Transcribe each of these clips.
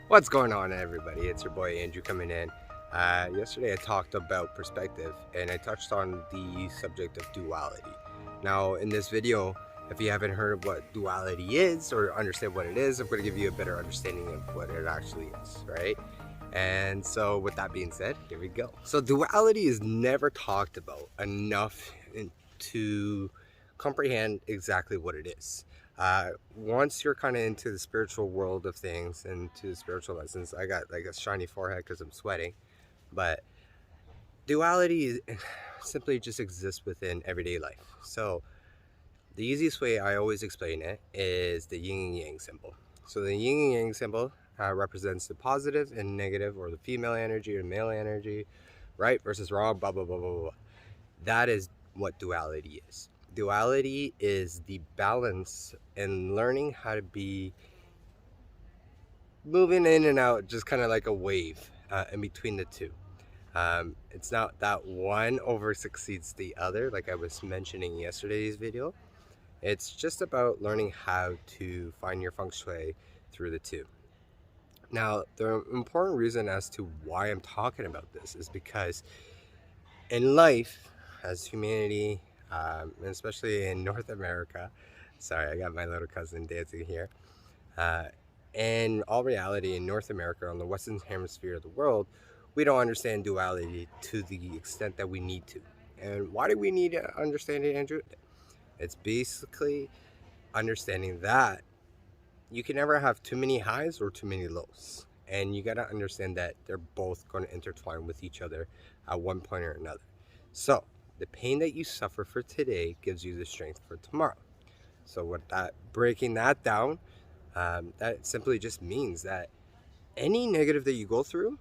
What's going on, everybody? It's your boy Andrew coming in. Yesterday I talked about perspective and I touched on the subject of duality. Now in this video, if you haven't heard of what duality is or understand what it is, I'm going to give you a better understanding of what it actually is, right? And so with that being said, here we go. So duality is never talked about enough to comprehend exactly what it is. Once you're kind of into the spiritual world of things and to the spiritual lessons, I got like a shiny forehead because I'm sweating, but duality simply just exists within everyday life. So the easiest way I always explain it is the yin and yang symbol. So the yin and yang symbol represents the positive and negative, or the female energy or male energy, right versus wrong, blah, blah, blah, blah, blah. That is what duality is. Duality is the balance and learning how to be moving in and out, just kind of like a wave in between the two. It's not that one over succeeds the other, like I was mentioning in yesterday's video. It's just about learning how to find your feng shui through the two. Now, the important reason as to why I'm talking about this is because in life, as humanity, and especially in North America, sorry, I got my little cousin dancing here. In all reality, in North America, on the Western Hemisphere of the world, we don't understand duality to the extent that we need to. And why do we need to understand it, Andrew? It's basically understanding that you can never have too many highs or too many lows. And you got to understand that they're both going to intertwine with each other at one point or another. So the pain that you suffer for today gives you the strength for tomorrow. So with that, breaking that down, that simply just means that any negative that you go through,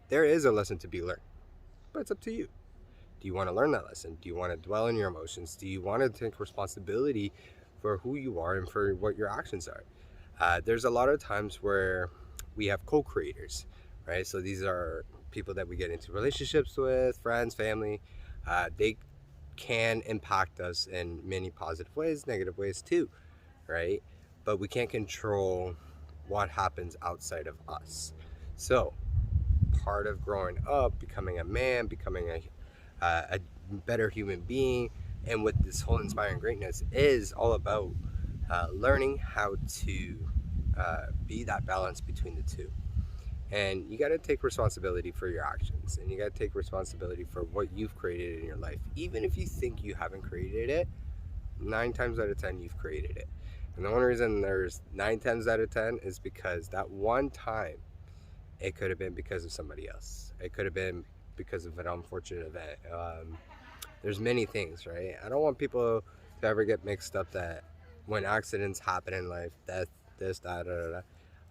there is a lesson to be learned. But it's up to you. Do you want to learn that lesson? Do you want to dwell in your emotions? Do you want to take responsibility for who you are and for what your actions are? There's a lot of times where we have co-creators, right? So these are people that we get into relationships with, friends, family. They can impact us in many positive ways, negative ways too, right? But we can't control what happens outside of us. So part of growing up, becoming a man, becoming a better human being, and with this whole inspiring greatness is all about learning how to be that balance between the two. And you got to take responsibility for your actions, and you got to take responsibility for what you've created in your life. Even if you think you haven't created it, 9 times out of 10 you've created it. And the only reason there's 9 times out of 10 is because that one time it could have been because of somebody else. It could have been because of an unfortunate event. There's many things, right? I don't want people to ever get mixed up that when accidents happen in life, death, this, that, da, da, da.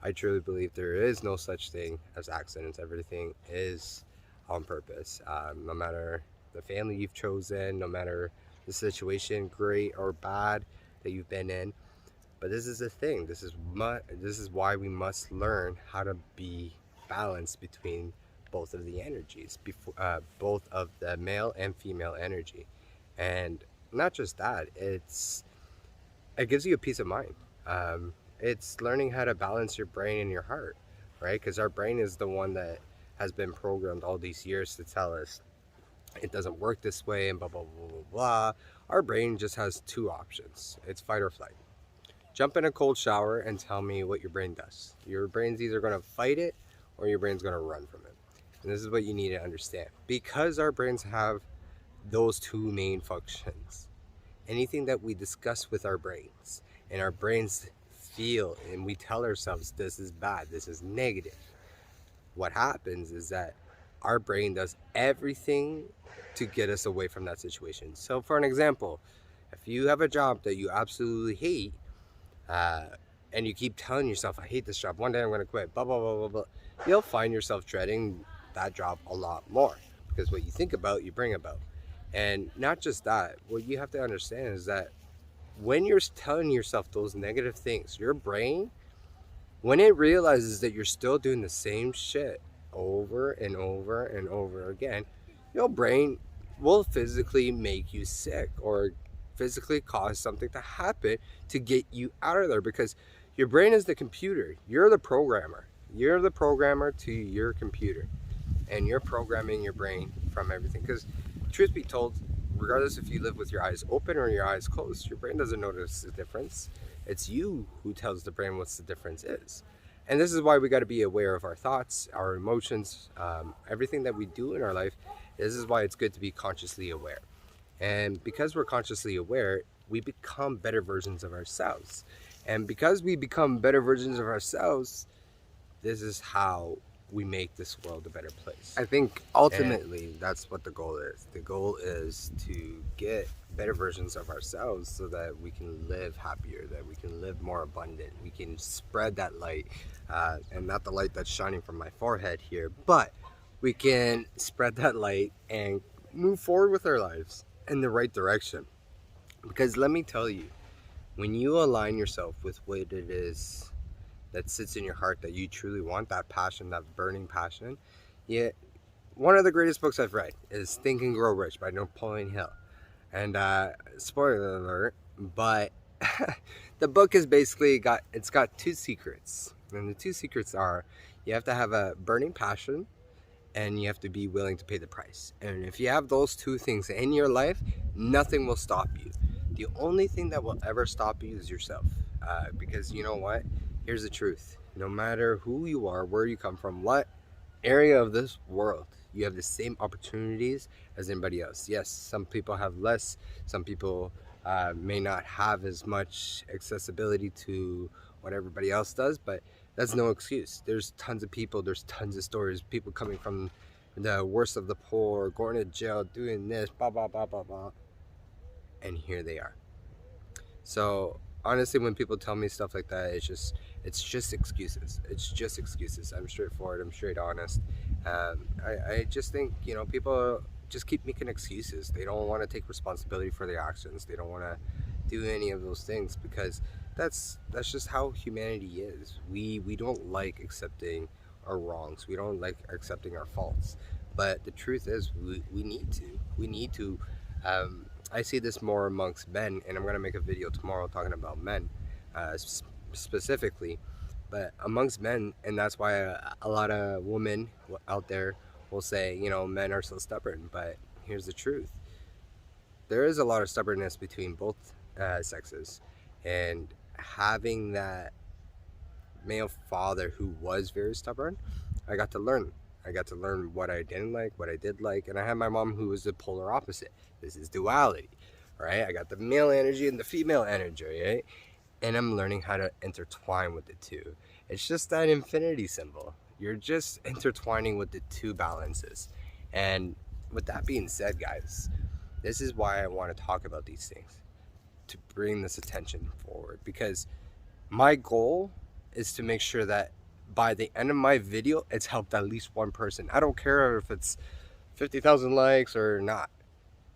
I truly believe there is no such thing as accidents. Everything is on purpose. No matter the family you've chosen, no matter the situation, great or bad, that you've been in. But this is the thing. This is why we must learn how to be balanced between both of the energies, both of the male and female energy. And not just that, it gives you a peace of mind. It's learning how to balance your brain and your heart, right? Because our brain is the one that has been programmed all these years to tell us it doesn't work this way and blah, blah, blah, blah, blah. Our brain just has 2 options. It's fight or flight. Jump in a cold shower and tell me what your brain does. Your brain's either going to fight it or your brain's going to run from it. And this is what you need to understand. Because our brains have those 2 main functions, anything that we discuss with our brains and our brains feel and we tell ourselves this is bad, this is negative, what happens is that our brain does everything to get us away from that situation. So for an example, if you have a job that you absolutely hate, and you keep telling yourself, I hate this job, one day I'm going to quit, blah, blah, blah, blah, blah, you'll find yourself dreading that job a lot more, because what you think about, you bring about. And not just that, what you have to understand is that when you're telling yourself those negative things, your brain, when it realizes that you're still doing the same shit over and over and over again, your brain will physically make you sick or physically cause something to happen to get you out of there, because your brain is the computer. You're the programmer. You're the programmer to your computer, and you're programming your brain from everything. Because truth be told, regardless if you live with your eyes open or your eyes closed, your brain doesn't notice the difference. It's you who tells the brain what the difference is. And this is why we got to be aware of our thoughts, our emotions, everything that we do in our life. This is why it's good to be consciously aware. And because we're consciously aware, we become better versions of ourselves. And because we become better versions of ourselves, this is how we make this world a better place. I think ultimately that's what the goal is. The goal is to get better versions of ourselves so that we can live happier, that we can live more abundant, we can spread that light, and not the light that's shining from my forehead here, but we can spread that light and move forward with our lives in the right direction. Because let me tell you, when you align yourself with what it is that sits in your heart that you truly want, that passion, that burning passion. Yeah, one of the greatest books I've read is Think and Grow Rich by Napoleon Hill. And spoiler alert, but the book is basically got two secrets. And the two secrets are you have to have a burning passion and you have to be willing to pay the price. And if you have those two things in your life, nothing will stop you. The only thing that will ever stop you is yourself. Because you know what? Here's the truth. No matter who you are, where you come from, what area of this world, you have the same opportunities as anybody else. Yes, some people have less. Some people may not have as much accessibility to what everybody else does, but that's no excuse. There's tons of people, there's tons of stories, people coming from the worst of the poor, going to jail, doing this, blah, blah, blah, blah, blah. And here they are. So honestly, when people tell me stuff like that, it's just excuses. It's just excuses. I'm straightforward. I'm straight honest. I just think, people just keep making excuses. They don't want to take responsibility for their actions. They don't want to do any of those things because that's just how humanity is. We don't like accepting our wrongs. We don't like accepting our faults. But the truth is, we need to. We need to. I see this more amongst men, and I'm going to make a video tomorrow talking about men specifically, but amongst men, and that's why a lot of women out there will say, men are so stubborn. But here's the truth. There is a lot of stubbornness between both sexes, and having that male father who was very stubborn, I got to learn what I didn't like, what I did like, and I had my mom who was the polar opposite. This is duality, right? I got the male energy and the female energy, right? And I'm learning how to intertwine with the two. It's just that infinity symbol. You're just intertwining with the two balances. And with that being said, guys, this is why I want to talk about these things, to bring this attention forward, because my goal is to make sure that by the end of my video, it's helped at least one person. I don't care if it's 50,000 likes or not.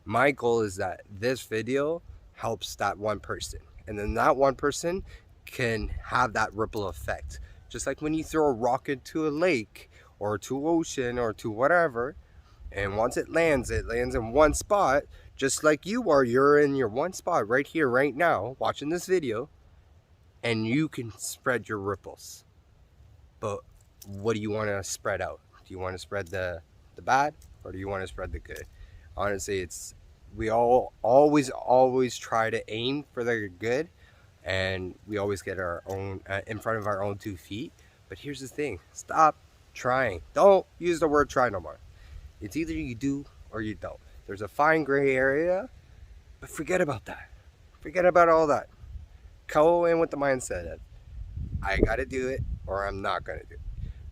My goal is that this video helps that one person. And then that one person can have that ripple effect. Just like when you throw a rock into a lake or to ocean or to whatever, and once it lands in one spot, just like you're in your one spot right here, right now, watching this video, and you can spread your ripples. But what do you want to spread out? Do you want to spread the bad, or do you want to spread the good? Honestly, we all always try to aim for the good, and we always get our own in front of our own 2 feet. But here's the thing: stop trying. Don't use the word try no more. It's either you do or you don't. There's a fine gray area, but forget about that. Forget about all that. Go in with the mindset of, I gotta do it or I'm not gonna do it.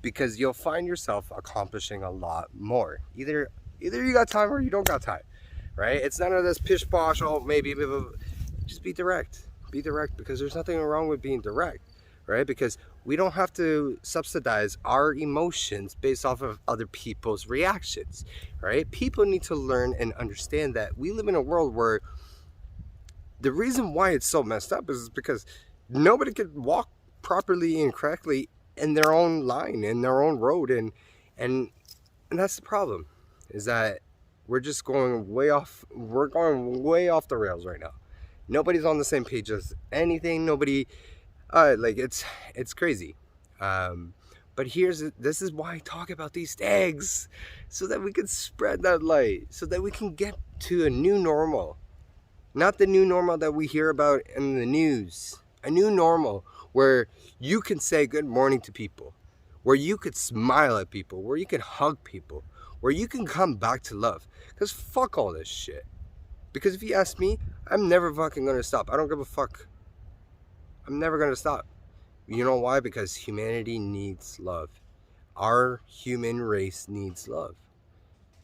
Because you'll find yourself accomplishing a lot more. Either you got time or you don't got time, right? It's none of this pish posh, maybe, just be direct. Be direct, because there's nothing wrong with being direct, right? Because we don't have to subsidize our emotions based off of other people's reactions, right? People need to learn and understand that we live in a world where the reason why it's so messed up is because nobody can walk properly and correctly in their own line, in their own road, and that's the problem, is that we're going way off the rails right now. Nobody's on the same page as anything. Nobody, it's crazy. But this is why I talk about these things, so that we can spread that light, so that we can get to a new normal. Not the new normal that we hear about in the news. A new normal where you can say good morning to people, where you could smile at people, where you can hug people, where you can come back to love. Because fuck all this shit. Because if you ask me, I'm never fucking gonna stop. I don't give a fuck. I'm never gonna stop. You know why? Because humanity needs love. Our human race needs love.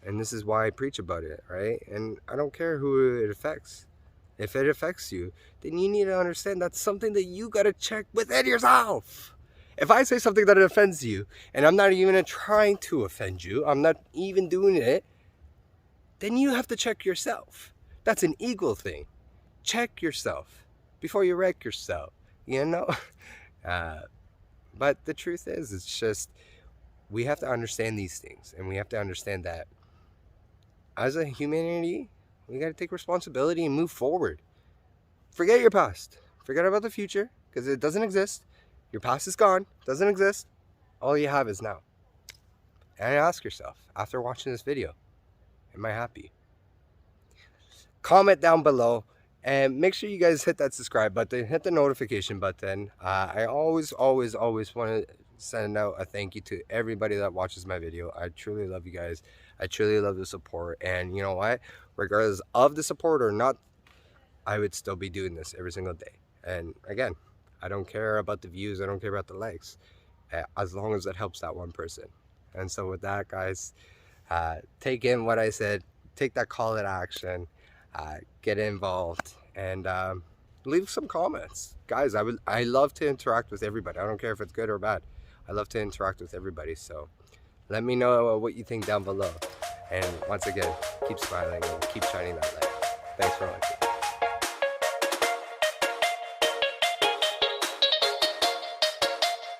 And this is why I preach about it, right? And I don't care who it affects. If it affects you, then you need to understand that's something that you gotta check within yourself. If I say something that offends you, and I'm not even trying to offend you, I'm not even doing it, then you have to check yourself. That's an ego thing. Check yourself before you wreck yourself, you know? But the truth is, it's just, we have to understand these things, and we have to understand that as a humanity, we got to take responsibility and move forward. Forget your past. Forget about the future, because it doesn't exist. Your past is gone, doesn't exist. All you have is now. And ask yourself, after watching this video, am I happy? Comment down below, and make sure you guys hit that subscribe button, hit the notification button. I always want to send out a thank you to everybody that watches my video. I truly love you guys. I truly love the support. And you know what? Regardless of the support or not, I would still be doing this every single day. And again, I don't care about the views. I don't care about the likes, as long as it helps that one person. And so with that, guys, take in what I said. Take that call to action. Get involved and leave some comments, guys. I love to interact with everybody. I don't care if it's good or bad. I love to interact with everybody. So let me know what you think down below. And once again, keep smiling and keep shining that light. Thanks for watching.